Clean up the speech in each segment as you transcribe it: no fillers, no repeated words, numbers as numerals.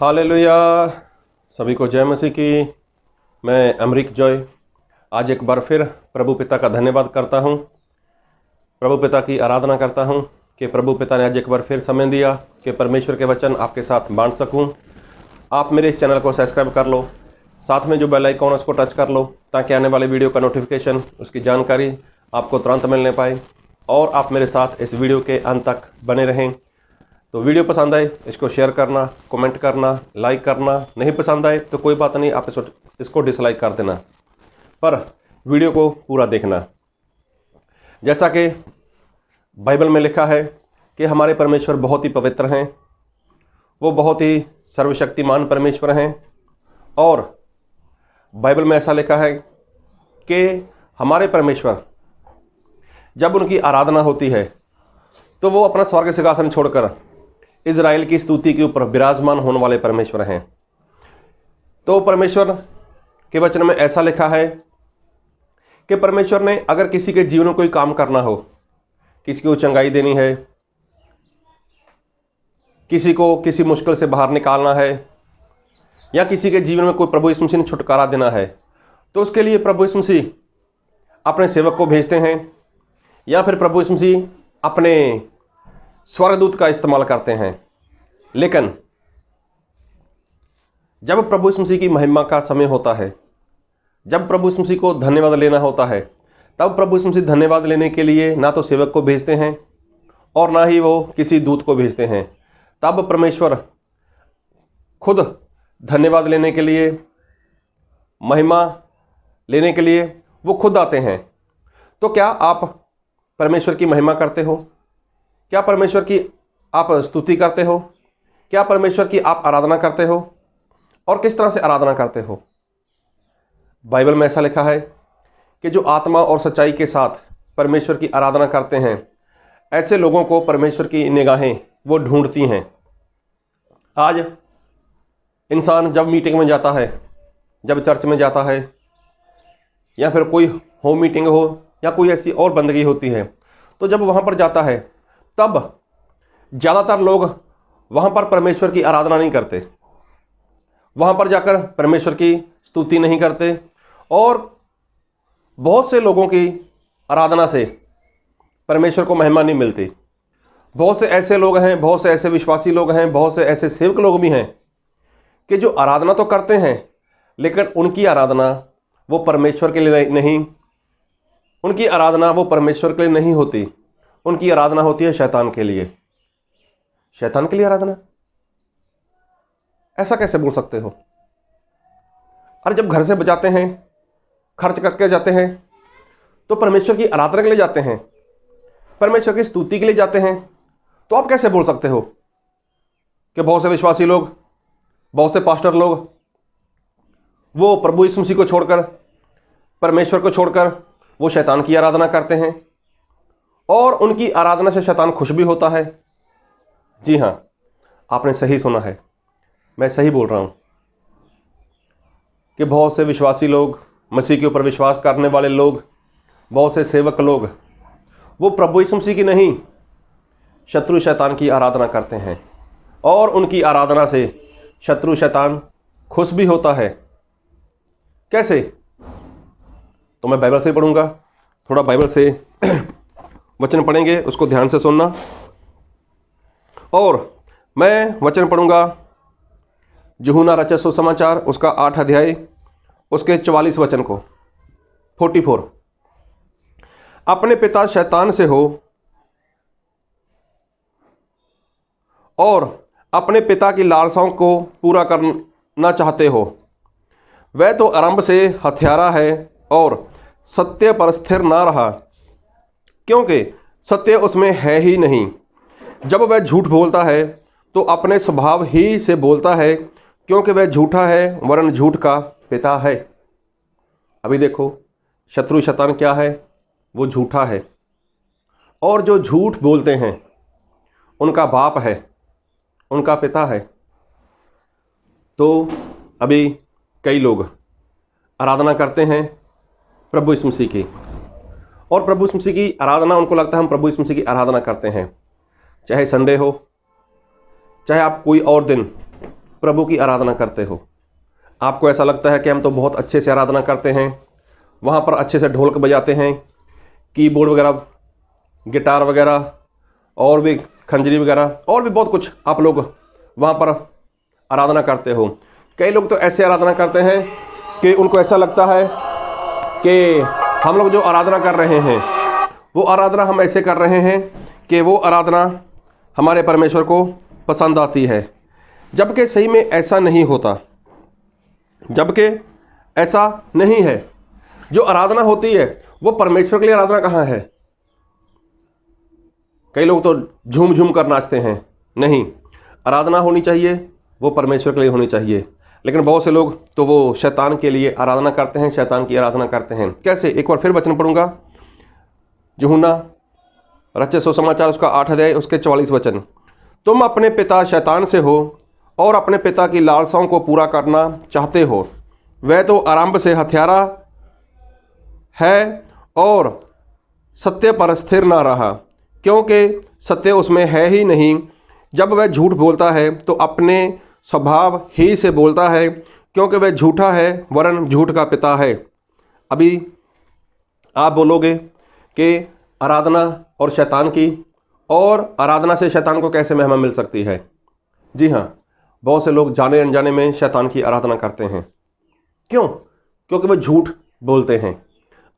Hallelujah. सभी को जय मसीह की। मैं अमरीक जॉय आज एक बार फिर प्रभु पिता का धन्यवाद करता हूँ, प्रभु पिता की आराधना करता हूँ कि प्रभु पिता ने आज एक बार फिर समय दिया कि परमेश्वर के वचन आपके साथ बांट सकूँ। आप मेरे इस चैनल को सब्सक्राइब कर लो, साथ में जो बेल आइकॉन है उसको टच कर लो ताकि आने वाले वीडियो का नोटिफिकेशन, उसकी जानकारी आपको तुरंत मिलने पाए और आप मेरे साथ इस वीडियो के अंत तक बने रहें। तो वीडियो पसंद आए इसको शेयर करना, कमेंट करना, लाइक करना। नहीं पसंद आए तो कोई बात नहीं, आप इसको डिसलाइक कर देना, पर वीडियो को पूरा देखना। जैसा कि बाइबल में लिखा है कि हमारे परमेश्वर बहुत ही पवित्र हैं, वो बहुत ही सर्वशक्तिमान परमेश्वर हैं। और बाइबल में ऐसा लिखा है कि हमारे परमेश्वर जब उनकी आराधना होती है तो वो अपना स्वर्ग सिंहासन छोड़कर इज़राइल की स्तुति के ऊपर विराजमान होने वाले परमेश्वर हैं। तो परमेश्वर के वचन में ऐसा लिखा है कि परमेश्वर ने अगर किसी के जीवन में कोई काम करना हो, किसी को चंगाई देनी है, किसी को किसी मुश्किल से बाहर निकालना है, या किसी के जीवन में कोई प्रभु यीशु मसीह ने छुटकारा देना है, तो उसके लिए प्रभु यीशु मसीह अपने सेवक को भेजते हैं या फिर प्रभु यीशु मसीह अपने स्वर्गदूत का इस्तेमाल करते हैं। लेकिन जब प्रभु यीशु मसीह की महिमा का समय होता है, जब प्रभु यीशु मसीह को धन्यवाद लेना होता है, तब प्रभु यीशु मसीह धन्यवाद लेने के लिए ना तो सेवक को भेजते हैं और ना ही वो किसी दूत को भेजते हैं। तब परमेश्वर खुद धन्यवाद लेने के लिए, महिमा लेने के लिए वो खुद आते हैं। तो क्या आप परमेश्वर की महिमा करते हो? क्या परमेश्वर की आप स्तुति करते हो? क्या परमेश्वर की आप आराधना करते हो? और किस तरह से आराधना करते हो? बाइबल में ऐसा लिखा है कि जो आत्मा और सच्चाई के साथ परमेश्वर की आराधना करते हैं, ऐसे लोगों को परमेश्वर की निगाहें वो ढूंढती हैं। आज इंसान जब मीटिंग में जाता है, जब चर्च में जाता है, या फिर कोई होम मीटिंग हो या कोई ऐसी और बंदगी होती है, तो जब वहाँ पर जाता है तब ज़्यादातर लोग वहाँ पर परमेश्वर की आराधना नहीं करते, वहाँ पर जाकर परमेश्वर की स्तुति नहीं करते। और बहुत से लोगों की आराधना से परमेश्वर को महिमा नहीं मिलती। बहुत से ऐसे लोग हैं, बहुत से ऐसे विश्वासी लोग हैं, बहुत से ऐसे सेवक लोग भी हैं कि जो आराधना तो करते हैं लेकिन उनकी आराधना वो परमेश्वर के लिए नहीं, उनकी आराधना वो परमेश्वर के लिए नहीं होती, उनकी आराधना होती है शैतान के लिए। शैतान के लिए आराधना, ऐसा कैसे बोल सकते हो? अरे जब घर से बचाते हैं, खर्च करके जाते हैं, तो परमेश्वर की आराधना के लिए जाते हैं, परमेश्वर की स्तुति के लिए जाते हैं, तो आप कैसे बोल सकते हो कि बहुत से विश्वासी लोग, बहुत से पास्टर लोग वो प्रभु यीशु मसीह को छोड़कर, परमेश्वर को छोड़कर वो शैतान की आराधना करते हैं और उनकी आराधना से शैतान खुश भी होता है? जी हाँ, आपने सही सुना है, मैं सही बोल रहा हूँ कि बहुत से विश्वासी लोग, मसीह के ऊपर विश्वास करने वाले लोग, बहुत से सेवक लोग वो प्रभु यीशु मसीह की नहीं, शत्रु शैतान की आराधना करते हैं और उनकी आराधना से शत्रु शैतान खुश भी होता है। कैसे? तो मैं बाइबल से पढ़ूंगा, थोड़ा बाइबल से वचन पढ़ेंगे, उसको ध्यान से सुनना। और मैं वचन पढ़ूंगा यूहन्ना रचित सुसमाचार, उसका 8 अध्याय, उसके 44 वचन को, 44। अपने पिता शैतान से हो और अपने पिता की लालसाओं को पूरा करना चाहते हो। वह तो आरंभ से हत्यारा है और सत्य पर स्थिर ना रहा, क्योंकि सत्य उसमें है ही नहीं। जब वह झूठ बोलता है तो अपने स्वभाव ही से बोलता है, क्योंकि वह झूठा है वरन झूठ का पिता है। अभी देखो, शत्रु शैतान क्या है? वो झूठा है, और जो झूठ बोलते हैं उनका बाप है, उनका पिता है। तो अभी कई लोग आराधना करते हैं प्रभु यीशु मसीह की, और प्रभु यीशु मसीह की आराधना, उनको लगता है हम प्रभु यीशु मसीह की आराधना करते हैं, चाहे संडे हो, चाहे आप कोई और दिन प्रभु की आराधना करते हो। आपको ऐसा लगता है कि हम तो बहुत अच्छे से आराधना करते हैं, वहाँ पर अच्छे से ढोलक बजाते हैं, कीबोर्ड वगैरह, गिटार वगैरह, और भी खंजरी वगैरह, और भी बहुत कुछ आप लोग वहाँ पर आराधना करते हो। कई लोग तो ऐसे आराधना करते हैं कि उनको ऐसा लगता है कि हम लोग जो आराधना कर रहे हैं वो आराधना हम ऐसे कर रहे हैं कि वो आराधना हमारे परमेश्वर को पसंद आती है, जबकि सही में ऐसा नहीं होता, जबकि ऐसा नहीं है। जो आराधना होती है वो परमेश्वर के लिए आराधना कहाँ है? कई लोग तो झूम झूम कर नाचते हैं। नहीं, आराधना होनी चाहिए वो परमेश्वर के लिए होनी चाहिए। लेकिन बहुत से लोग तो वो शैतान के लिए आराधना करते हैं, शैतान की आराधना करते हैं। कैसे? एक बार फिर वचन पढ़ूंगा, यूहन्ना रचित सुसमाचार उसका 8 अध्याय उसके 44 वचन। तुम अपने पिता शैतान से हो और अपने पिता की लालसाओं को पूरा करना चाहते हो। वह तो आरंभ से हत्यारा है और सत्य पर स्थिर ना रहा, क्योंकि सत्य उसमें है ही नहीं। जब वह झूठ बोलता है तो अपने स्वभाव ही से बोलता है, क्योंकि वह झूठा है वरन झूठ का पिता है। अभी आप बोलोगे कि आराधना और शैतान की, और आराधना से शैतान को कैसे महिमा मिल सकती है? जी हाँ, बहुत से लोग जाने अनजाने में शैतान की आराधना करते हैं। क्यों? क्योंकि वह झूठ बोलते हैं।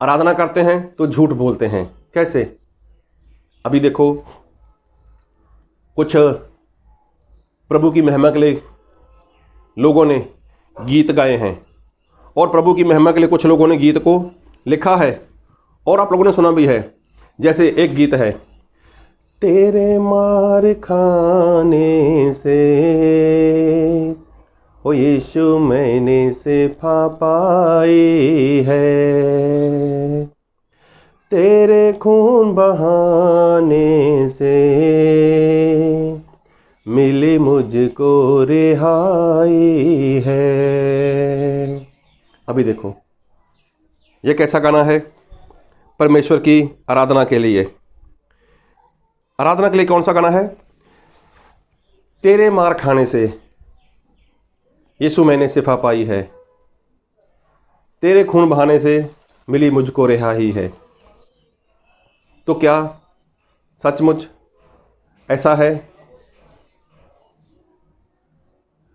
आराधना करते हैं तो झूठ बोलते हैं। कैसे? अभी देखो, कुछ प्रभु की महिमा के लिए लोगों ने गीत गाए हैं, और प्रभु की महिमा के लिए कुछ लोगों ने गीत को लिखा है, और आप लोगों ने सुना भी है। जैसे एक गीत है, तेरे मार खाने से ओ यीशु मैंने शिफा पाई है, तेरे खून बहाने से मिली मुझको रिहाई है। अभी देखो, ये कैसा गाना है? परमेश्वर की आराधना के लिए। आराधना के लिए कौन सा गाना है? तेरे मार खाने से यीशु मैंने शिफा पाई है, तेरे खून बहाने से मिली मुझको रिहाई है। तो क्या सचमुच ऐसा है?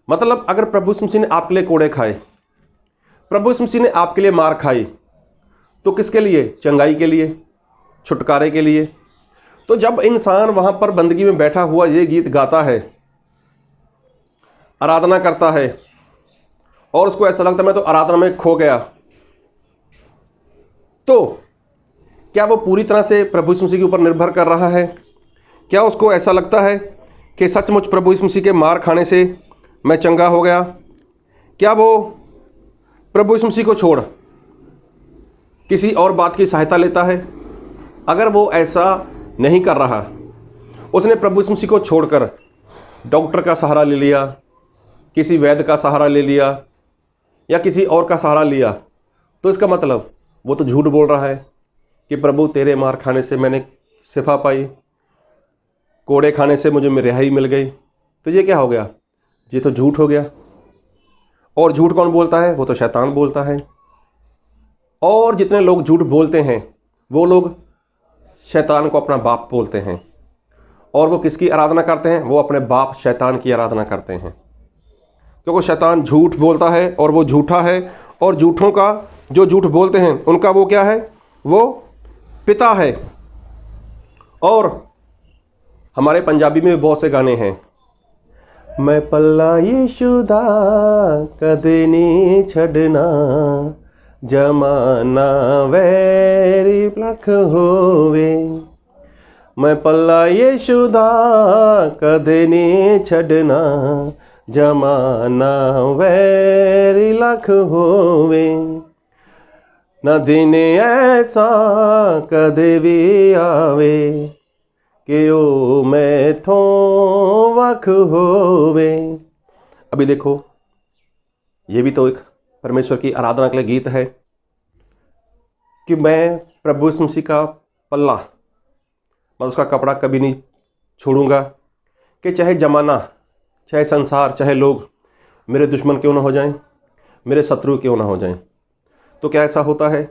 मतलब अगर प्रभु यीशु मसीह ने आपके लिए कोड़े खाए, प्रभु यीशु मसीह ने आपके लिए मार खाई, तो किसके लिए? चंगाई के लिए, छुटकारे के लिए। तो जब इंसान वहां पर बंदगी में बैठा हुआ ये गीत गाता है, आराधना करता है, और उसको ऐसा लगता है मैं तो आराधना में खो गया, तो क्या वो पूरी तरह से प्रभु यीशु मसीह के ऊपर निर्भर कर रहा है? क्या उसको ऐसा लगता है कि सचमुच प्रभु यीशु मसीह के मार खाने से मैं चंगा हो गया? क्या वो प्रभु यीशु मसीह को छोड़ किसी और बात की सहायता लेता है? अगर वो ऐसा नहीं कर रहा, उसने प्रभु यीशु मसीह को छोड़कर डॉक्टर का सहारा ले लिया, किसी वैद्य का सहारा ले लिया, या किसी और का सहारा लिया, तो इसका मतलब वो तो झूठ बोल रहा है कि प्रभु तेरे मार खाने से मैंने शिफा पाई, कोड़े खाने से मुझे रिहाई मिल गई। तो ये क्या हो गया? ये तो झूठ हो गया। और झूठ कौन बोलता है? वो तो शैतान बोलता है। और जितने लोग झूठ बोलते हैं वो लोग शैतान को अपना बाप बोलते हैं। और वो किसकी आराधना करते हैं? वो अपने बाप शैतान की आराधना करते हैं, क्योंकि शैतान झूठ बोलता है और वो झूठा है। और झूठों का, जो झूठ बोलते हैं उनका वो क्या है? वो पिता है। और हमारे पंजाबी में बहुत से गाने हैं, मैं पल्ला यीशु दा कदे नहीं छड़ना, जमाना वैरी लख होवे, मैं पल्ला यीशु दा कदे नहीं छड़ना, जमाना वैरी लख होवे, ना दिन ऐसा कदे भी आवे कि ओ मैथों वख होवे। अभी देखो, ये भी तो एक परमेश्वर की आराधना के लिए गीत है कि मैं प्रभु यीशु मसीह का पल्ला, मैं उसका कपड़ा कभी नहीं छोड़ूंगा, कि चाहे जमाना, चाहे संसार, चाहे लोग मेरे दुश्मन क्यों ना हो जाएं, मेरे शत्रु क्यों ना हो जाएं। तो क्या ऐसा होता है?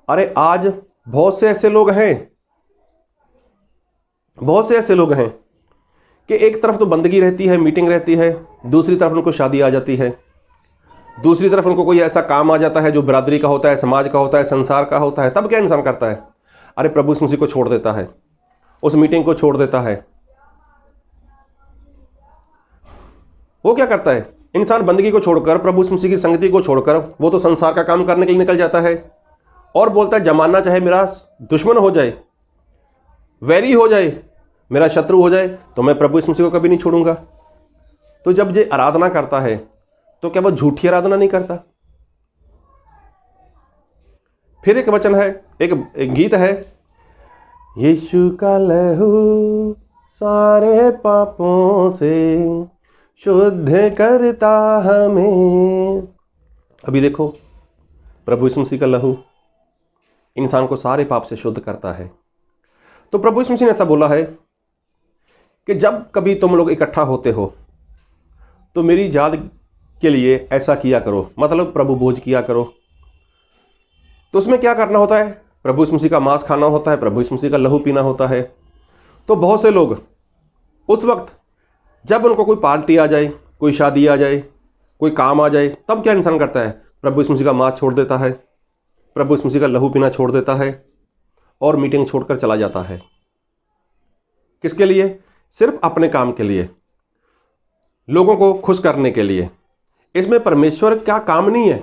अरे आज बहुत से ऐसे लोग हैं, बहुत से ऐसे लोग हैं कि एक तरफ तो बंदगी रहती है, मीटिंग रहती है, दूसरी तरफ उनको शादी आ जाती है, दूसरी तरफ उनको कोई ऐसा काम आ जाता है जो बिरादरी का होता है, समाज का होता है, संसार का होता है। तब क्या इंसान करता है? अरे प्रभु यीशु मसीह को छोड़ देता है, उस मीटिंग को छोड़ देता है। वो क्या करता है? इंसान बंदगी को छोड़कर, प्रभु यीशु मसीह की संगति को छोड़कर, वो तो संसार का काम करने के लिए निकल जाता है और बोलता है जमाना चाहे मेरा दुश्मन हो जाए, वैरी हो जाए, मेरा शत्रु हो जाए, तो मैं प्रभु यीशु मसीह को कभी नहीं छोड़ूंगा। तो जब ये आराधना करता है तो क्या वो झूठी आराधना नहीं करता? फिर एक वचन है, एक गीत है, यीशु का लहू सारे पापों से शुद्ध करता हमें। अभी देखो, प्रभु यीशु मसीह का लहू इंसान को सारे पाप से शुद्ध करता है। तो प्रभु यीशु मसीह ने ऐसा बोला है कि जब कभी तुम लोग इकट्ठा होते हो तो मेरी याद के लिए ऐसा किया करो, मतलब प्रभु भोज किया करो। तो उसमें क्या करना होता है? प्रभु यीशु मसीह का मांस खाना होता है, प्रभु यीशु मसीह का लहू पीना होता है। तो बहुत से लोग उस वक्त जब उनको कोई पार्टी आ जाए, कोई शादी आ जाए, कोई काम आ जाए, तब क्या इंसान करता है? प्रभु यीशु मसीह का मांस छोड़ देता है, प्रभु यीशु मसीह का लहू पीना छोड़ देता है और मीटिंग छोड़कर चला जाता है। किसके लिए? सिर्फ अपने काम के लिए, लोगों को खुश करने के लिए। इसमें परमेश्वर का काम नहीं है।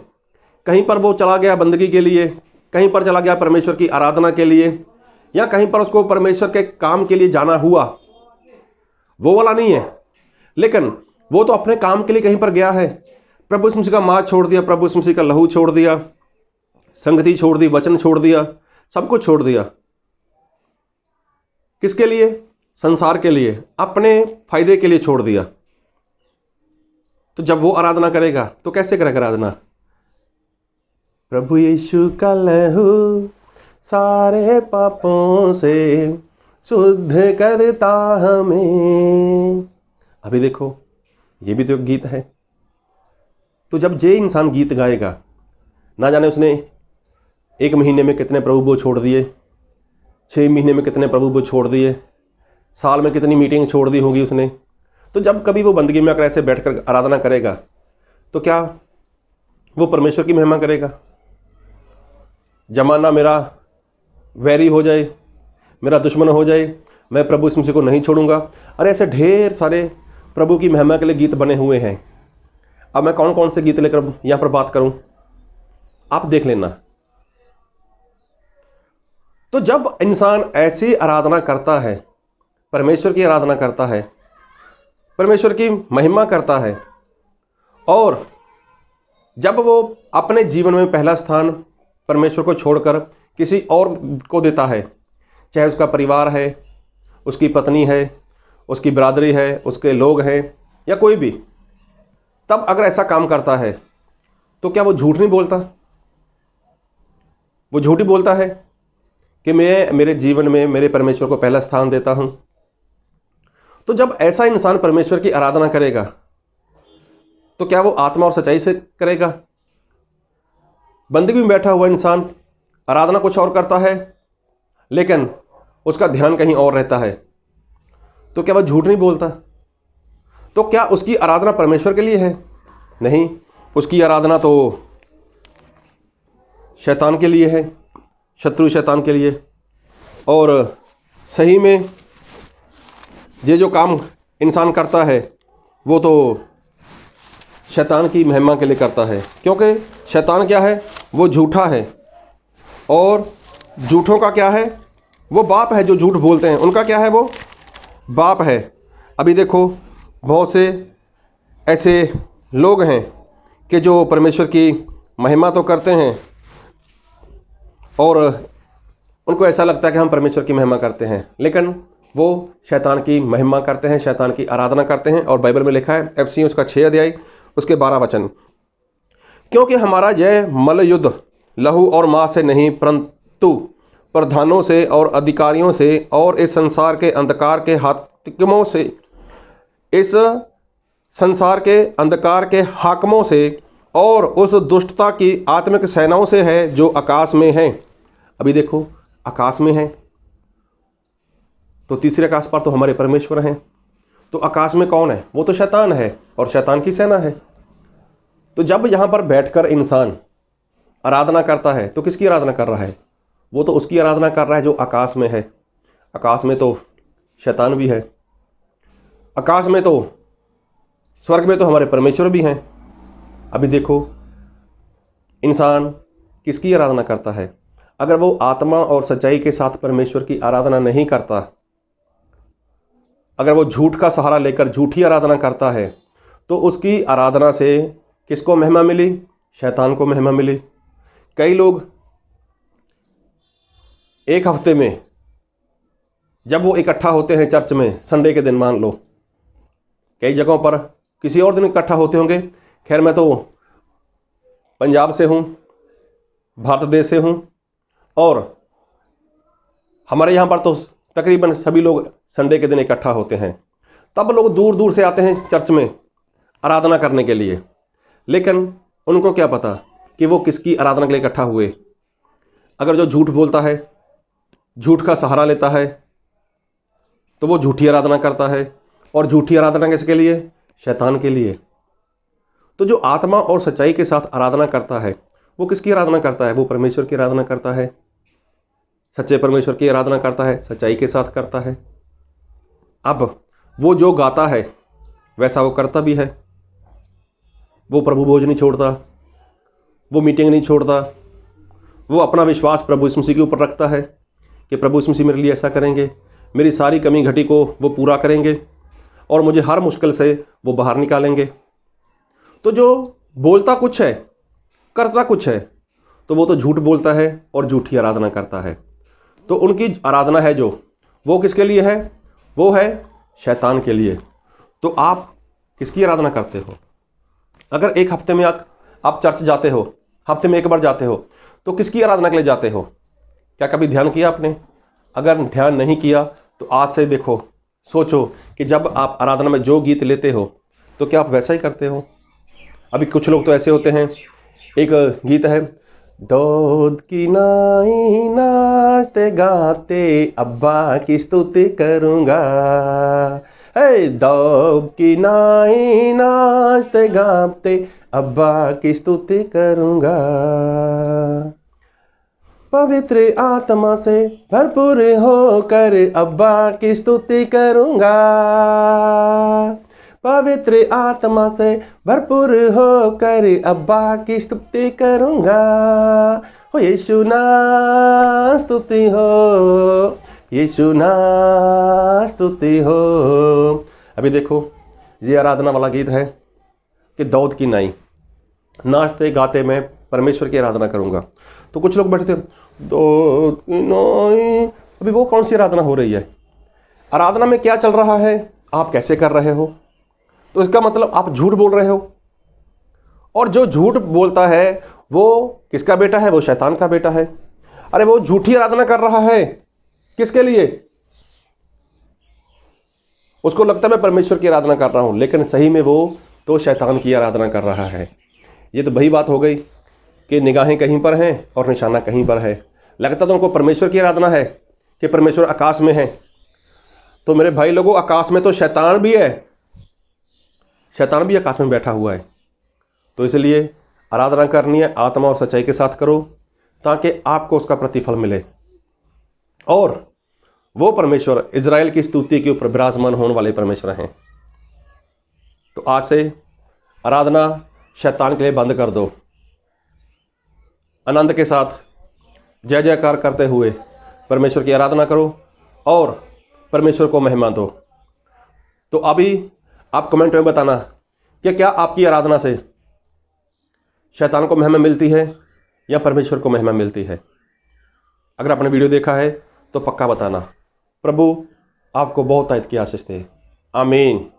कहीं पर वो चला गया बंदगी के लिए, कहीं पर चला गया परमेश्वर की आराधना के लिए, या कहीं पर उसको परमेश्वर के काम के लिए जाना हुआ, वो वाला नहीं है। लेकिन वो तो अपने काम के लिए कहीं पर गया है, प्रभु यीशु मसीह का मांस छोड़ दिया, प्रभु यीशु मसीह का लहू छोड़ दिया, संगति छोड़ दी, वचन छोड़ दिया, सब कुछ छोड़ दिया। किसके लिए? संसार के लिए, अपने फायदे के लिए छोड़ दिया। तो जब वो आराधना करेगा तो कैसे करेगा आराधना? प्रभु यीशु का लहू सारे पापों से शुद्ध करता हमें। अभी देखो, ये भी तो एक गीत है। तो जब ये इंसान गीत गाएगा, ना जाने उसने 1 महीने में कितने प्रभु वो छोड़ दिए, 6 महीने में कितने प्रभु वो छोड़ दिए, साल में कितनी मीटिंग छोड़ दी होगी उसने। तो जब कभी वो बंदगी में आकर ऐसे बैठकर आराधना करेगा तो क्या वो परमेश्वर की महिमा करेगा? जमाना मेरा वैरी हो जाए, मेरा दुश्मन हो जाए, मैं प्रभु यीशु मसीह को नहीं छोड़ूंगा। अरे ऐसे ढेर सारे प्रभु की महिमा के लिए गीत बने हुए हैं। अब मैं कौन कौन से गीत लेकर यहाँ पर बात करूं, आप देख लेना। तो जब इंसान ऐसी आराधना करता है, परमेश्वर की आराधना करता है, परमेश्वर की महिमा करता है, और जब वो अपने जीवन में पहला स्थान परमेश्वर को छोड़कर किसी और को देता है, चाहे उसका परिवार है, उसकी पत्नी है, उसकी बिरादरी है, उसके लोग हैं, या कोई भी, तब अगर ऐसा काम करता है तो क्या वो झूठ नहीं बोलता? वो झूठ ही बोलता है कि मैं मेरे जीवन में मेरे परमेश्वर को पहला स्थान देता हूं। तो जब ऐसा इंसान परमेश्वर की आराधना करेगा तो क्या वो आत्मा और सच्चाई से करेगा? बंदगी में बैठा हुआ इंसान आराधना कुछ और करता है, लेकिन उसका ध्यान कहीं और रहता है, तो क्या वह झूठ नहीं बोलता? तो क्या उसकी आराधना परमेश्वर के लिए है? नहीं, उसकी आराधना तो शैतान के लिए है, शत्रु शैतान के लिए। और सही में ये जो काम इंसान करता है वो तो शैतान की महिमा के लिए करता है, क्योंकि शैतान क्या है? वो झूठा है, और झूठों का क्या है? वो बाप है। जो झूठ बोलते हैं उनका क्या है? वो बाप है। अभी देखो, बहुत से ऐसे लोग हैं कि जो परमेश्वर की महिमा तो करते हैं और उनको ऐसा लगता है कि हम परमेश्वर की महिमा करते हैं, लेकिन वो शैतान की महिमा करते हैं, शैतान की आराधना करते हैं। और बाइबल में लिखा है, एफिसियों उसका 6 अध्याय उसके 12 वचन, क्योंकि हमारा जय मल युद्ध लहू और मांस से नहीं, परंतु प्रधानों से और अधिकारियों से और इस संसार के अंधकार के हाकिमों से, इस संसार के अंधकार के हाकिमों से और उस दुष्टता की आत्मिक सेनाओं से है जो आकाश में है। अभी देखो, आकाश में है तो तीसरे आकाश पर तो हमारे परमेश्वर हैं। तो आकाश में कौन है? वो तो शैतान है और शैतान की सेना है। तो जब यहाँ पर बैठकर इंसान आराधना करता है तो किसकी आराधना कर रहा है? वो तो उसकी आराधना कर रहा है जो आकाश में है। आकाश में तो शैतान भी है, आकाश में तो स्वर्ग में तो हमारे परमेश्वर भी हैं। अभी देखो, इंसान किसकी आराधना करता है? अगर वो आत्मा और सच्चाई के साथ परमेश्वर की आराधना नहीं करता, अगर वो झूठ का सहारा लेकर झूठी आराधना करता है, तो उसकी आराधना से किसको महिमा मिली? शैतान को महिमा मिली। कई लोग एक हफ्ते में जब वो इकट्ठा होते हैं चर्च में, संडे के दिन मान लो, कई जगहों पर किसी और दिन इकट्ठा होते होंगे। खैर, मैं तो पंजाब से हूँ, भारत देश से हूँ, और हमारे यहाँ पर तो तकरीबन सभी लोग संडे के दिन इकट्ठा होते हैं। तब लोग दूर दूर से आते हैं चर्च में आराधना करने के लिए, लेकिन उनको क्या पता कि वो किसकी आराधना के लिए इकट्ठा हुए। अगर जो झूठ बोलता है, झूठ का सहारा लेता है, तो वो झूठी आराधना करता है। और झूठी आराधना किसके लिए? शैतान के लिए। तो जो आत्मा और सच्चाई के साथ आराधना करता है वो किसकी आराधना करता है? वो परमेश्वर की आराधना करता है, सच्चे परमेश्वर की आराधना करता है, सच्चाई के साथ करता है। अब वो जो गाता है वैसा वो करता भी है। वो प्रभु भोज नहीं छोड़ता, वो मीटिंग नहीं छोड़ता, वो अपना विश्वास प्रभु यीशु मसीह के ऊपर रखता है कि प्रभु यीशु मसीह मेरे लिए ऐसा करेंगे, मेरी सारी कमी घटी को वो पूरा करेंगे और मुझे हर मुश्किल से वो बाहर निकालेंगे। तो जो बोलता कुछ है, करता कुछ है, तो वो तो झूठ बोलता है और झूठी आराधना करता है। तो उनकी आराधना है जो, वो किसके लिए है? वो है शैतान के लिए। तो आप किसकी आराधना करते हो? अगर एक हफ्ते में आप चर्च जाते हो, हफ्ते में एक बार जाते हो, तो किसकी आराधना के लिए जाते हो? क्या कभी ध्यान किया आपने? अगर ध्यान नहीं किया तो आज से देखो, सोचो कि जब आप आराधना में जो गीत लेते हो तो क्या आप वैसा ही करते हो? अभी कुछ लोग तो ऐसे होते हैं, एक गीत है, दूध की नाई नाचते गाते अब्बा की स्तुति करूँगा, हे दूध की नाई नाचते गाते अब्बा की स्तुति करूँगा, पवित्र आत्मा से भरपूर होकर अब्बा की स्तुति करूँगा, पवित्र आत्मा से भरपूर होकर अब्बा की स्तुति करूँगा, हो यीशु ना स्तुति हो, यीशु ना स्तुति हो। अभी देखो, ये आराधना वाला गीत है कि दाऊद की नाई नाचते गाते मैं परमेश्वर की आराधना करूँगा। तो कुछ लोग बैठे थे, दाऊद की नाई, अभी वो कौन सी आराधना हो रही है? आराधना में क्या चल रहा है, आप कैसे कर रहे हो? तो इसका मतलब आप झूठ बोल रहे हो, और जो झूठ बोलता है वो किसका बेटा है? वो शैतान का बेटा है। अरे वो झूठी आराधना कर रहा है, किसके लिए? उसको लगता है मैं परमेश्वर की आराधना कर रहा हूं, लेकिन सही में वो तो शैतान की आराधना कर रहा है। ये तो वही बात हो गई कि निगाहें कहीं पर हैं और निशाना कहीं पर है। लगता तो उनको परमेश्वर की आराधना है कि परमेश्वर आकाश में है। तो मेरे भाई लोगों, आकाश में तो शैतान भी है, शैतान भी आकाश में बैठा हुआ है। तो इसलिए आराधना करनी है आत्मा और सच्चाई के साथ करो, ताकि आपको उसका प्रतिफल मिले और वो परमेश्वर इजराइल की स्तुति के ऊपर विराजमान होने वाले परमेश्वर हैं। तो आज से आराधना शैतान के लिए बंद कर दो, आनंद के साथ जय जयकार करते हुए परमेश्वर की आराधना करो और परमेश्वर को महिमा दो। तो अभी आप कमेंट में बताना कि क्या आपकी आराधना से शैतान को महिमा मिलती है या परमेश्वर को महिमा मिलती है। अगर आपने वीडियो देखा है तो पक्का बताना। प्रभु आपको बहुत तायत की आशीष दे। आमीन।